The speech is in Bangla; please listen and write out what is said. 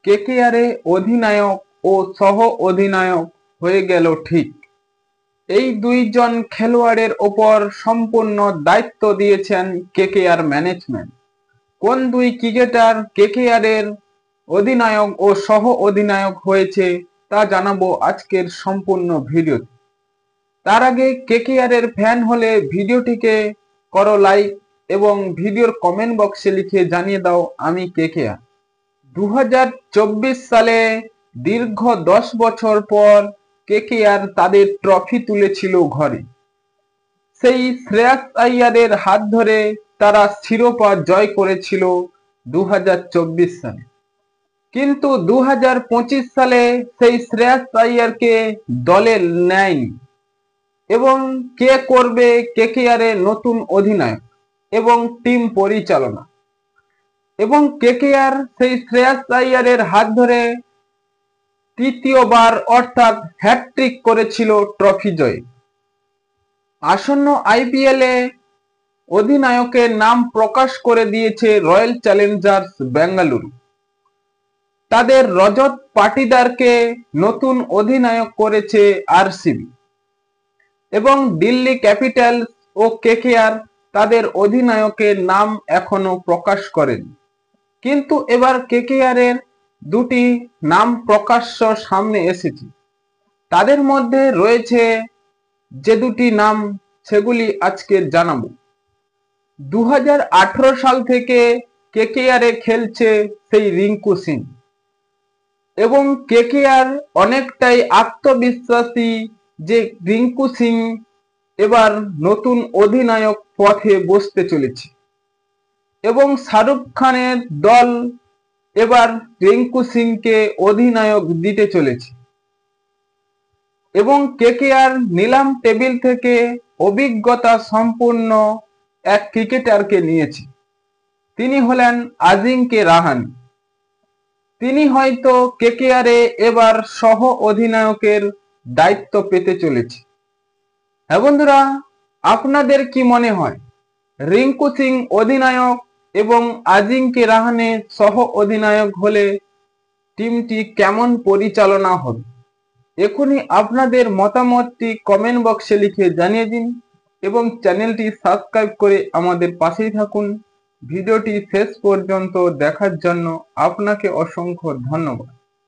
কেকেআরে অধিনায়ক ও সহ অধিনায়ক হয়ে গেল ঠিক। এই দুইজন খেলোয়াড়ের ওপর সম্পূর্ণ দায়িত্ব দিয়েছেন কেকেআর ম্যানেজমেন্ট। কোন দুই ক্রিকেটার কেকেআরের অধিনায়ক ও সহ অধিনায়ক হয়েছে তা জানাবো আজকের সম্পূর্ণ ভিডিওতে। তার আগে কেকেআরের ফ্যান হলে ভিডিওটিকে করো লাইক এবং ভিডিওর কমেন্ট বক্সে লিখে জানিয়ে দাও আমি কেকেআর। 2024 সালে দীর্ঘ 10 বছর পর কেকেআর তাদের ট্রফি তুলেছিল ঘরে। সেই শ্রেয়াস আইয়ারের হাত ধরে তারা শিরোপা জয় করেছিল 2024 সালে। কিন্তু 2025 সালে সেই শ্রেয়াস আইয়ারকে দলে নেয়নি। এবং কে করবে কেকেআরের নতুন অধিনায়ক এবং টিম পরিচালনা। এবং কেকেআর সেই শ্রেয়াস আইয়ারের হাত ধরে তৃতীয়বার অর্থাৎ হ্যাটট্রিক করেছিল ট্রফি জয়ে। আসন্ন আইপিএলে অধিনায়কের নাম প্রকাশ করে দিয়েছে রয়্যাল চ্যালেঞ্জার্স বেঙ্গালুরু। তাদের রজত পাটিদারকে নতুন অধিনায়ক করেছে আরসিবি এবং দিল্লি ক্যাপিটালস ও কেকেআর তাদের অধিনায়কের নাম এখনো প্রকাশ করেনি। কিন্তু এবার কেকেআরের দুটি নাম প্রকাশ্য সামনে এসেছে। তাদের মধ্যে রয়েছে যে দুটি নাম সেগুলি আজকে জানাবো। 2018 সাল থেকে কেকেআরে খেলছে সেই রিঙ্কু সিং এবং কেকেআর অনেকটাই আত্মবিশ্বাসী যে রিঙ্কু সিং এবার নতুন অধিনায়ক পথে বসতে চলেছে এবং শাহরুখ খানের দল এবার রিঙ্কু সিংকে অধিনায়ক দিতে চলেছে। এবং কেকেআর নিলাম টেবিল থেকে অভিজ্ঞতা সম্পূর্ণ এক ক্রিকেটারকে নিয়েছে। তিনি হলেন আজিঙ্কে রাহানে। তিনি হয়তো কেকেআরে এবার সহ অধিনায়কের দায়িত্ব পেতে চলেছে। হ্যাঁ বন্ধুরা, আপনাদের কি মনে হয় রিঙ্কু সিং অধিনায়ক এবং আজিঙ্কে রাহানে সহ অধিনায়ক হলে টিমটি কেমন পরিচালনা হবে? এখনই আপনাদের মতামতটি কমেন্ট বক্সে লিখে জানিয়ে দিন এবং চ্যানেলটি সাবস্ক্রাইব করে আমাদের পাশেই থাকুন। ভিডিওটি শেষ পর্যন্ত দেখার জন্য আপনাকে অসংখ্য ধন্যবাদ।